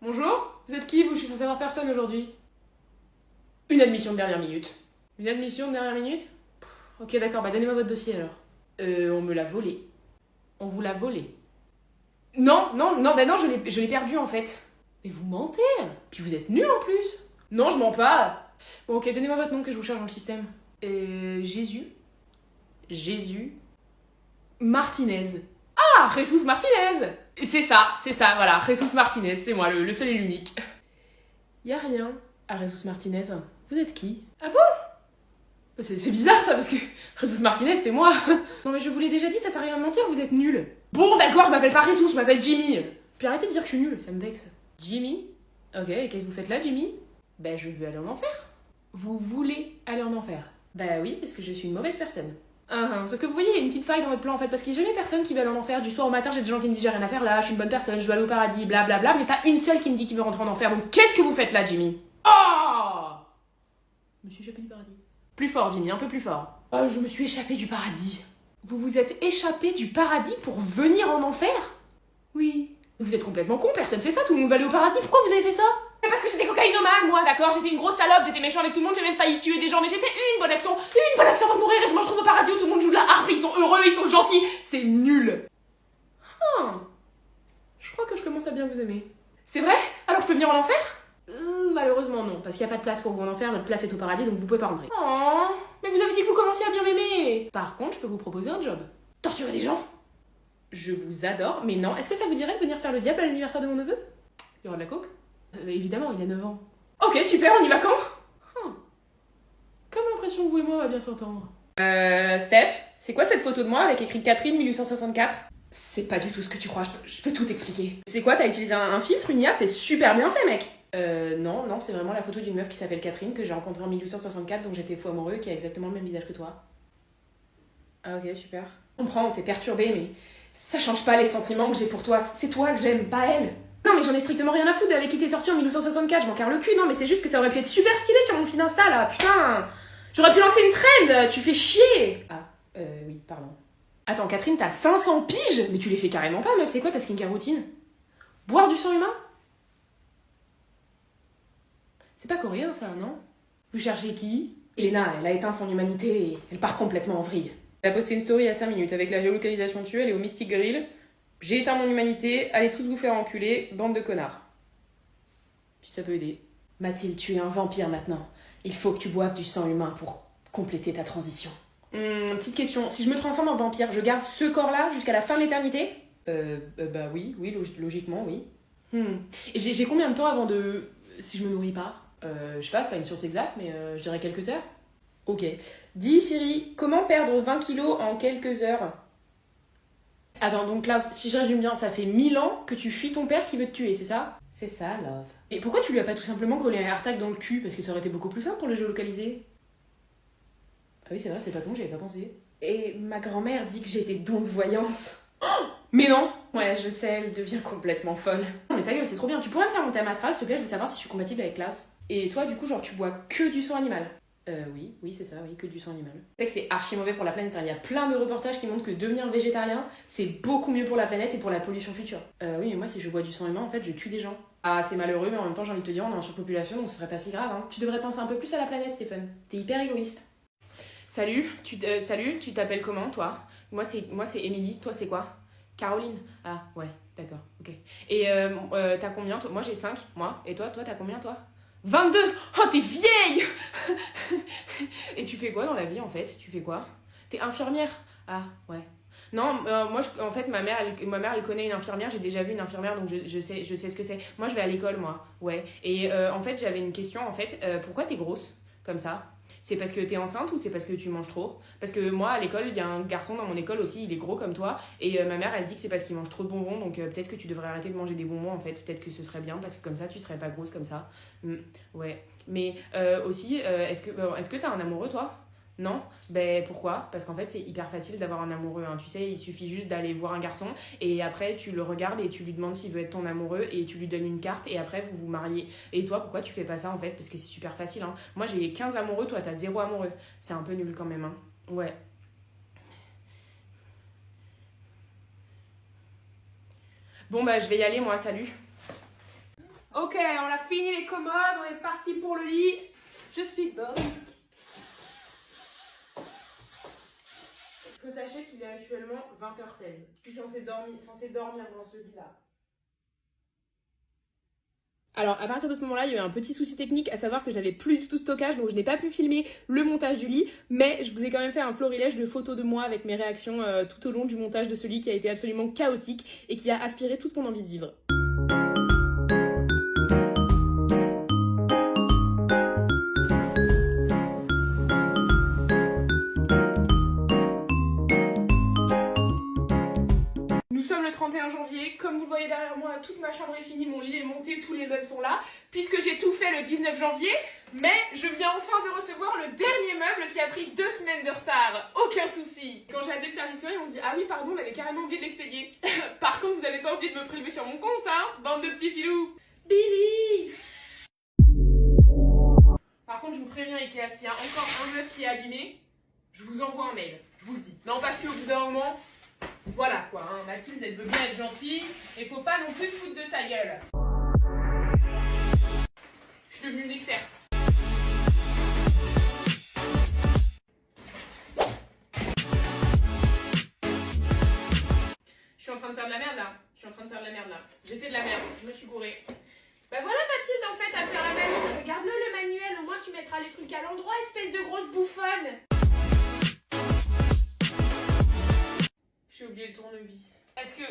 Bonjour, vous êtes qui vous? Je suis censée voir personne aujourd'hui. Une admission de dernière minute. Une admission de dernière minute? Ok, d'accord, bah donnez-moi votre dossier alors. On me l'a volé. On vous l'a volé. Non, bah non, je l'ai perdu en fait. Mais vous mentez. Puis vous êtes nul en plus. Non, je mens pas. Bon, ok, donnez-moi votre nom que je vous cherche dans le système. Jésus. Jésus. Martinez. Ah, Jesus Martinez. C'est ça, voilà, Jesus Martinez, c'est moi, le seul et l'unique. Y a rien à Jesus Martinez. Vous êtes qui? Ah bon? C'est bizarre ça, parce que Jesus Martinez, c'est moi. Non mais je vous l'ai déjà dit, ça sert à rien de mentir, vous êtes nuls. Bon d'accord, je m'appelle pas Jesus, je m'appelle Jimmy. Puis arrêtez de dire que je suis nulle, ça me vexe. Jimmy? Ok, et qu'est-ce que vous faites là, Jimmy? Bah je veux aller en enfer. Vous voulez aller en enfer? Bah oui, parce que je suis une mauvaise personne. Sauf que vous voyez, il y a une petite faille dans votre plan en fait, parce qu'il n'y a jamais personne qui va aller en enfer. Du soir au matin, j'ai des gens qui me disent j'ai rien à faire là, je suis une bonne personne, je dois aller au paradis, blablabla, mais pas une seule qui me dit qu'il veut rentrer en enfer. Donc qu'est-ce que vous faites là, Jimmy? Oh! Je me suis échappé du paradis. Plus fort, Jimmy, un peu plus fort. Oh, je me suis échappé du paradis. Vous vous êtes échappé du paradis pour venir en enfer? Oui. Vous êtes complètement con, personne fait ça, tout le monde va aller au paradis, pourquoi vous avez fait ça? Mais parce que j'étais cocaïnomane, moi, d'accord? J'étais une grosse salope, j'étais méchant avec tout le monde, j'ai même failli tuer des gens, mais j'ai fait une bonne action avant de mourir et je me retrouve au paradis où tout le monde joue de la harpe, ils sont heureux, ils sont gentils, c'est nul. Je crois que je commence à bien vous aimer. C'est vrai? Alors je peux venir en enfer? Malheureusement non, parce qu'il n'y a pas de place pour vous en enfer, votre place est au paradis, donc vous pouvez pas rentrer. Oh, mais vous avez dit que vous commenciez à bien m'aimer. Par contre, je peux vous proposer un job. Torturer des gens? Je vous adore, mais non, est-ce que ça vous dirait de venir faire le diable à l'anniversaire de mon neveu? Il y aura de la coke? Évidemment, il a 9 ans. Ok, super, on y va quand? Comme l'impression que vous et moi on va bien s'entendre. Steph, c'est quoi cette photo de moi avec écrit Catherine 1864? C'est pas du tout ce que tu crois, je peux tout expliquer. C'est quoi, t'as utilisé un filtre, une IA? C'est super bien fait, mec. Non, c'est vraiment la photo d'une meuf qui s'appelle Catherine, que j'ai rencontrée en 1864, dont j'étais fou amoureux, qui a exactement le même visage que toi. Ah ok, super. Je comprends, t'es perturbée, mais ça change pas les sentiments que j'ai pour toi. C'est toi que j'aime, pas elle. Non mais j'en ai strictement rien à foutre avec qui t'es sortie en 1964, je m'en carre le cul, non mais c'est juste que ça aurait pu être super stylé sur mon feed Insta là, putain. J'aurais pu lancer une trend, tu fais chier. Ah, oui, pardon. Attends, Catherine, t'as 500 piges? Mais tu les fais carrément pas, meuf, c'est quoi ta skincare routine? Boire du sang humain? C'est pas coréen ça, non? Vous cherchez qui? Elena, elle a éteint son humanité et elle part complètement en vrille. Elle a posté une story à 5 minutes avec la géolocalisation dessus, elle est au Mystic Grill. J'ai éteint mon humanité, allez tous vous faire enculer, bande de connards. Si ça peut aider. Mathilde, tu es un vampire maintenant. Il faut que tu boives du sang humain pour compléter ta transition. Petite question, si je me transforme en vampire, je garde ce corps-là jusqu'à la fin de l'éternité? Bah oui, logiquement, oui. Et j'ai combien de temps avant de... Si je me nourris pas? Je sais pas, c'est pas une science exacte, mais je dirais quelques heures. Ok. Dis Siri, comment perdre 20 kilos en quelques heures? Attends, donc Klaus, si je résume bien, ça fait 1000 ans que tu fuis ton père qui veut te tuer, c'est ça? C'est ça, love. Et pourquoi tu lui as pas tout simplement collé un AirTag dans le cul? Parce que ça aurait été beaucoup plus simple pour le géolocaliser. Ah oui, c'est vrai, c'est pas con, j'y avais pas pensé. Et ma grand-mère dit que j'ai des dons de voyance. Oh, mais non! Ouais, je sais, elle devient complètement folle. Non mais ta gueule, c'est trop bien. Tu pourrais me faire mon thème astral, s'il te plaît, je veux savoir si je suis compatible avec Klaus. Et toi, du coup, genre, tu bois que du sang animal? Oui, c'est ça, oui, que du sang animal. Tu sais que c'est archi mauvais pour la planète, hein. Il y a plein de reportages qui montrent que devenir végétarien, c'est beaucoup mieux pour la planète et pour la pollution future. Oui, mais moi, si je bois du sang humain, en fait, je tue des gens. Ah, c'est malheureux, mais en même temps, j'ai envie de te dire, on est en surpopulation, donc ce serait pas si grave, hein. Tu devrais penser un peu plus à la planète, Stéphane. T'es hyper égoïste. Salut, tu t'appelles comment, toi? Moi, c'est Émilie, toi, c'est quoi? Caroline? Ah, ouais, d'accord, ok. Et t'as combien, toi? Moi, j'ai 5, moi. Et toi, t'as combien, toi? 22! Oh, t'es vieille! Et tu fais quoi dans la vie, en fait? Tu fais quoi? T'es infirmière? Ah, ouais. Non, moi, en fait, ma mère, elle connaît une infirmière. J'ai déjà vu une infirmière, donc je sais ce que c'est. Moi, je vais à l'école, moi. Ouais. Et en fait, j'avais une question, en fait. Pourquoi t'es grosse, comme ça? C'est parce que t'es enceinte ou c'est parce que tu manges trop? Parce que moi, à l'école, il y a un garçon dans mon école aussi, il est gros comme toi. Et ma mère, elle dit que c'est parce qu'il mange trop de bonbons. Donc peut-être que tu devrais arrêter de manger des bonbons, en fait. Peut-être que ce serait bien, parce que comme ça, tu serais pas grosse comme ça. Ouais. Mais aussi, est-ce que t'as un amoureux, toi? Non? Ben pourquoi? Parce qu'en fait, c'est hyper facile d'avoir un amoureux, hein. Tu sais, il suffit juste d'aller voir un garçon et après, tu le regardes et tu lui demandes s'il veut être ton amoureux et tu lui donnes une carte et après, vous vous mariez. Et toi, pourquoi tu fais pas ça, en fait? Parce que c'est super facile, hein. Moi, j'ai 15 amoureux, toi, t'as 0 amoureux. C'est un peu nul quand même, hein. Ouais. Bon, bah, je vais y aller, moi, salut. Ok, on a fini les commodes, on est parti pour le lit. Je suis Boric. Il faut sachez qu'il est actuellement 20h16. Je suis censée dormir dans ce lit-là. Alors, à partir de ce moment-là, il y a eu un petit souci technique, à savoir que je n'avais plus du tout de stockage, donc je n'ai pas pu filmer le montage du lit, mais je vous ai quand même fait un florilège de photos de moi avec mes réactions tout au long du montage de ce lit qui a été absolument chaotique et qui a aspiré toute mon envie de vivre. Nous sommes le 31 janvier, comme vous le voyez derrière moi, toute ma chambre est finie, mon lit est monté, tous les meubles sont là, puisque j'ai tout fait le 19 janvier, mais je viens enfin de recevoir le dernier meuble qui a pris 2 semaines de retard, aucun souci. Quand j'ai appelé le service client, ils m'ont dit « Ah oui, pardon, on avait carrément oublié de l'expédier. Par contre, vous n'avez pas oublié de me prélever sur mon compte, hein, bande de petits filous. Billy !» Par contre, je vous préviens Ikea, s'il y a encore un meuble qui est abîmé, je vous envoie un mail, je vous le dis. Non, parce qu'au bout d'un moment... Voilà quoi, hein. Mathilde elle veut bien être gentille, et faut pas non plus se foutre de sa gueule. Je suis devenue une experte. Je suis en train de faire de la merde là. J'ai fait de la merde, je me suis gourée. Bah voilà Mathilde en fait à faire la manuelle. Regarde-le le manuel, au moins tu mettras les trucs à l'endroit, espèce de grosse bouffonne. J'ai oublié le tournevis. Parce que,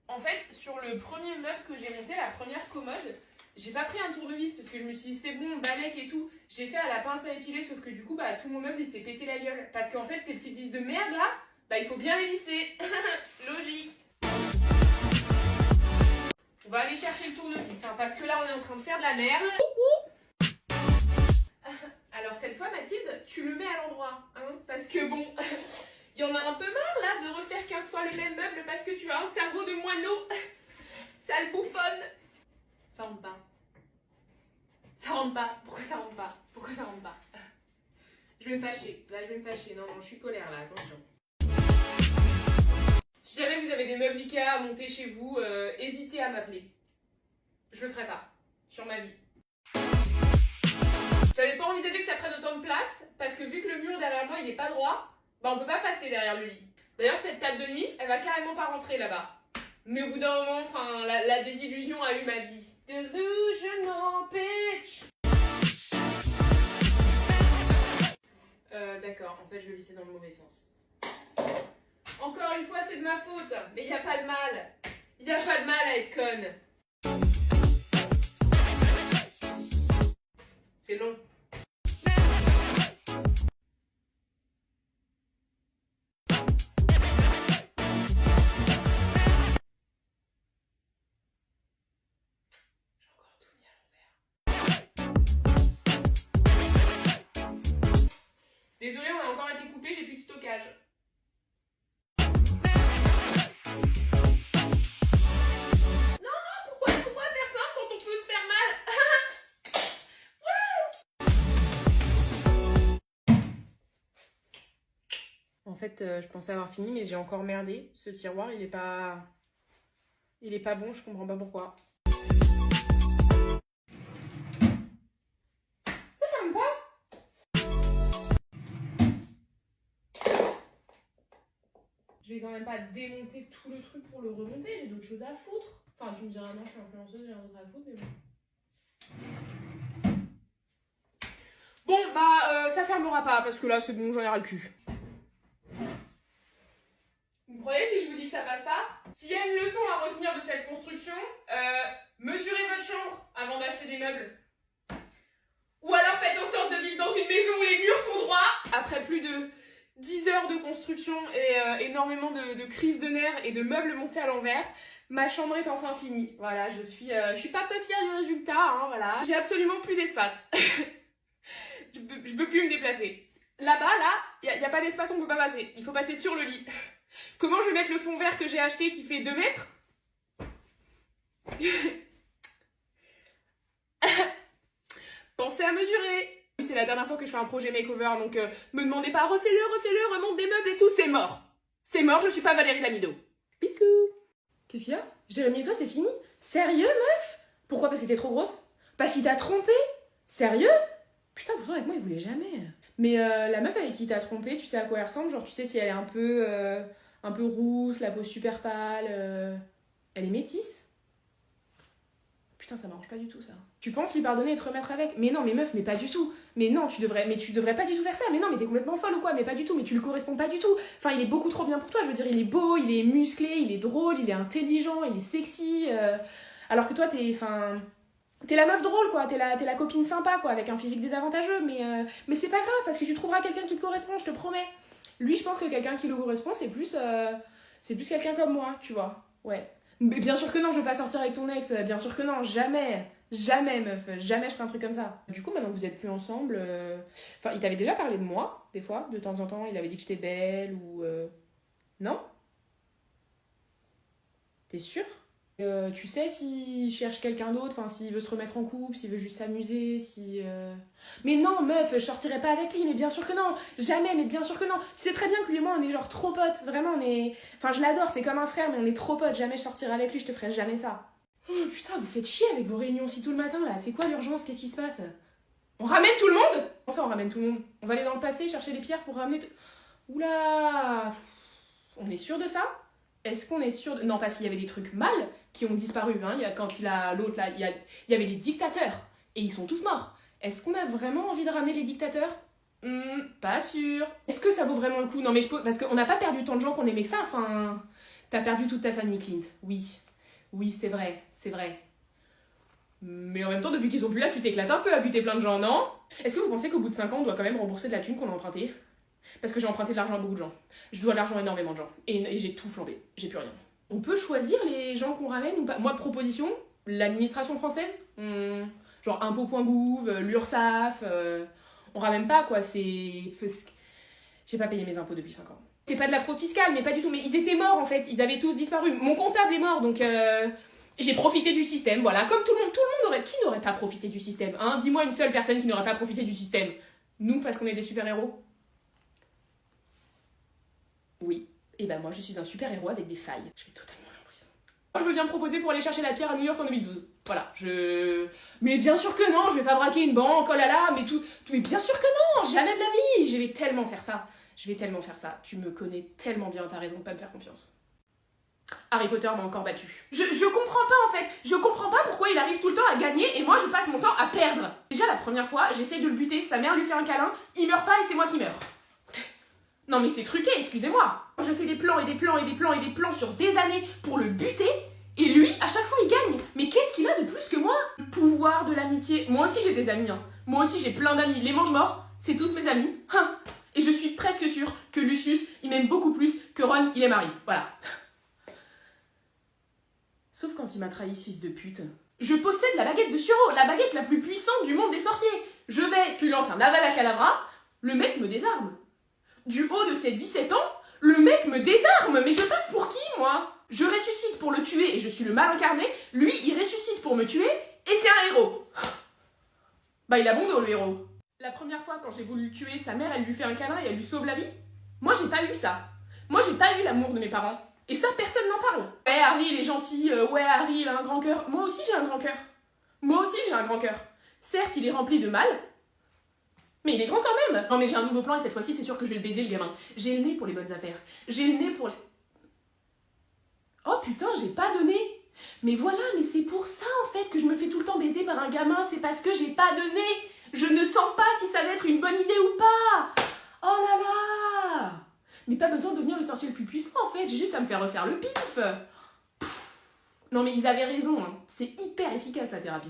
en fait, sur le premier meuble que j'ai monté, la première commode, j'ai pas pris un tournevis parce que je me suis dit c'est bon, balèque et tout. J'ai fait à la pince à épiler, sauf que du coup, bah tout mon meuble il s'est pété la gueule. Parce qu'en fait, ces petites vis de merde là, bah il faut bien les visser. Logique. On va aller chercher le tournevis, hein, parce que là on est en train de faire de la merde. Alors cette fois Mathilde, tu le mets à l'endroit, hein, parce que bon... Il y en a un peu marre là de refaire 15 fois le même meuble parce que tu as un cerveau de moineau. Sale bouffonne. Ça rentre pas. Ça rentre pas. Pourquoi ça rentre pas? Pourquoi ça rentre pas? Je vais me fâcher. Là je vais me fâcher. Non, je suis colère là, attention. Si jamais vous avez des meubles Ikea à monter chez vous, hésitez à m'appeler. Je le ferai pas. Sur ma vie. J'avais pas envisagé que ça prenne autant de place parce que vu que le mur derrière moi il est pas droit, bah on peut pas passer derrière le lit. D'ailleurs cette table de nuit, elle va carrément pas rentrer là-bas. Mais au bout d'un moment, enfin, la désillusion a eu ma vie. Delusional bitch. D'accord, en fait je vissais dans le mauvais sens. Encore une fois c'est de ma faute, mais y a pas de mal. Y a pas de mal à être conne. C'est long. Désolée, on a encore été coupé, j'ai plus de stockage. Non, pourquoi faire ça quand on peut se faire mal? En fait, je pensais avoir fini, mais j'ai encore merdé. Ce tiroir, il est pas bon, je comprends pas pourquoi. Ça ferme pas? Je vais quand même pas démonter tout le truc pour le remonter, j'ai d'autres choses à foutre. Enfin, tu me diras, non, je suis influenceuse, j'ai rien d'autre à foutre, mais bon. Bon, bah, ça fermera pas, parce que là, c'est bon, j'en ai ras le cul. Vous me croyez si je vous dis que ça passe pas? S'il y a une leçon à retenir de cette construction, mesurez votre chambre avant d'acheter des meubles. Ou alors faites en sorte de vivre dans une maison où les murs sont droits. Après plus de 10 heures de construction et énormément de crises de nerfs et de meubles montés à l'envers, ma chambre est enfin finie. Voilà, je suis pas peu fière du résultat, hein, voilà. J'ai absolument plus d'espace. je peux plus me déplacer. Là-bas, là, y a pas d'espace, on peut pas passer. Il faut passer sur le lit. Comment je vais mettre le fond vert que j'ai acheté qui fait 2 mètres? Pensez à mesurer. C'est la dernière fois que je fais un projet makeover, donc me demandez pas refais-le, remonte des meubles et tout, c'est mort. C'est mort, je suis pas Valérie Damido. Bisous. Qu'est-ce qu'il y a? Jérémy et toi, c'est fini? Sérieux, meuf? Pourquoi Pourquoi? Parce que t'es trop grosse? Parce qu'il t'a trompé? Sérieux? Putain, pourtant avec moi il voulait jamais. Mais la meuf avec qui t'as trompé, tu sais à quoi elle ressemble? Genre tu sais si elle est un peu rousse, la peau super pâle, elle est métisse? Putain, ça m'arrange pas du tout ça. Tu penses lui pardonner et te remettre avec? Mais non, mais meuf, mais pas du tout. Mais non, tu devrais pas du tout faire ça. Mais non, mais t'es complètement folle ou quoi? Mais pas du tout, mais tu lui corresponds pas du tout. Enfin, il est beaucoup trop bien pour toi, je veux dire, il est beau, il est musclé, il est drôle, il est intelligent, il est sexy. Alors que toi, t'es la meuf drôle, quoi. T'es la copine sympa, quoi, avec un physique désavantageux. Mais c'est pas grave, parce que tu trouveras quelqu'un qui te correspond, je te promets. Lui, je pense que quelqu'un qui lui correspond, c'est plus quelqu'un comme moi, tu vois. Ouais. Mais bien sûr que non, je veux pas sortir avec ton ex, bien sûr que non, jamais. Jamais, meuf, jamais je ferai un truc comme ça. Du coup, maintenant que vous êtes plus ensemble, enfin, il t'avait déjà parlé de moi, des fois, de temps en temps, il avait dit que j'étais belle ou. Non? T'es sûre? Tu sais s'il cherche quelqu'un d'autre, enfin s'il veut se remettre en couple, s'il veut juste s'amuser, si... Mais non, meuf, je sortirai pas avec lui, mais bien sûr que non. Jamais, mais bien sûr que non. Tu sais très bien que lui et moi, on est genre trop potes. Vraiment, on est... Enfin, je l'adore, c'est comme un frère, mais on est trop potes. Jamais je sortirai avec lui, je te ferai jamais ça. Oh putain, vous faites chier avec vos réunions aussi tout le matin, là. C'est quoi l'urgence? Qu'est-ce qui se passe? On ramène tout le monde? Comment ça, on ramène tout le monde? On va aller dans le passé chercher les pierres pour ramener... Oula! On est sûr de ça? Est-ce qu'on est sûr de... Non, parce qu'il y avait des trucs mal qui ont disparu. Hein. Quand il a l'autre, là, il y avait les dictateurs. Et ils sont tous morts. Est-ce qu'on a vraiment envie de ramener les dictateurs? Pas sûr. Est-ce que ça vaut vraiment le coup? Non, mais parce qu'on n'a pas perdu tant de gens qu'on aimait que ça. Enfin, t'as perdu toute ta famille, Clint. Oui. Oui, c'est vrai. C'est vrai. Mais en même temps, depuis qu'ils sont plus là, tu t'éclates un peu à buter plein de gens, non? Est-ce que vous pensez qu'au bout de 5 ans, on doit quand même rembourser de la thune qu'on a empruntée? Parce que j'ai emprunté de l'argent à beaucoup de gens. Je dois de l'argent à énormément de gens. Et j'ai tout flambé. J'ai plus rien. On peut choisir les gens qu'on ramène ou pas? Moi, proposition, l'administration française, genre impôts.gouv, l'URSSAF, on ramène pas, quoi. J'ai pas payé mes impôts depuis 5 ans. C'est pas de la fraude fiscale, mais pas du tout. Mais ils étaient morts, en fait. Ils avaient tous disparu. Mon comptable est mort, donc j'ai profité du système, voilà. Comme tout le monde aurait... Qui n'aurait pas profité du système, hein? Dis-moi une seule personne qui n'aurait pas profité du système. Nous, parce qu'on est des super-héros? Oui. Et ben moi je suis un super héros avec des failles. Je vais totalement aller en prison. Moi je veux bien me proposer pour aller chercher la pierre à New York en 2012. Voilà, Mais bien sûr que non, je vais pas braquer une banque, oh là là, mais bien sûr que non, jamais de la vie. Je vais tellement faire ça. Tu me connais tellement bien, t'as raison de pas me faire confiance. Harry Potter m'a encore battu. Je comprends pas en fait. Je comprends pas pourquoi il arrive tout le temps à gagner et moi je passe mon temps à perdre. Déjà la première fois, j'essaye de le buter, sa mère lui fait un câlin, il meurt pas et c'est moi qui meurs. Non mais c'est truqué, excusez-moi. Je fais des plans et des plans et des plans et des plans sur des années pour le buter, et lui, à chaque fois, il gagne. Mais qu'est-ce qu'il a de plus que moi? Le pouvoir de l'amitié. Moi aussi, j'ai des amis, hein. Moi aussi, j'ai plein d'amis. Les mange-morts, c'est tous mes amis. Hein. Et je suis presque sûre que Lucius, il m'aime beaucoup plus que Ron, il aime Harry. Voilà. Sauf quand il m'a trahi, ce fils de pute. Je possède la baguette de Suro, la baguette la plus puissante du monde des sorciers. Je lui lance un Avada Kedavra, le mec me désarme. Du haut de ses 17 ans, le mec me désarme. Mais je passe pour qui, moi? Je ressuscite pour le tuer et je suis le mal incarné. Lui, il ressuscite pour me tuer et c'est un héros. Bah, il a bon dos, le héros. La première fois, quand j'ai voulu le tuer, sa mère, elle lui fait un câlin et elle lui sauve la vie. Moi, j'ai pas eu ça. Moi, j'ai pas eu l'amour de mes parents. Et ça, personne n'en parle. Ouais, Harry, il est gentil. Ouais, Harry, il a un grand cœur. Moi aussi, j'ai un grand cœur. Moi aussi, j'ai un grand cœur. Certes, il est rempli de mal, mais il est grand quand même. Non mais j'ai un nouveau plan et cette fois-ci c'est sûr que je vais le baiser le gamin. J'ai le nez pour les bonnes affaires. J'ai le nez pour les... Oh putain, j'ai pas donné. Mais voilà, mais c'est pour ça en fait que je me fais tout le temps baiser par un gamin. C'est parce que j'ai pas donné. Je ne sens pas si ça va être une bonne idée ou pas. Oh là là. Mais pas besoin de devenir le sorcier le plus puissant en fait. J'ai juste à me faire refaire le pif. Non mais ils avaient raison, hein. C'est hyper efficace la thérapie.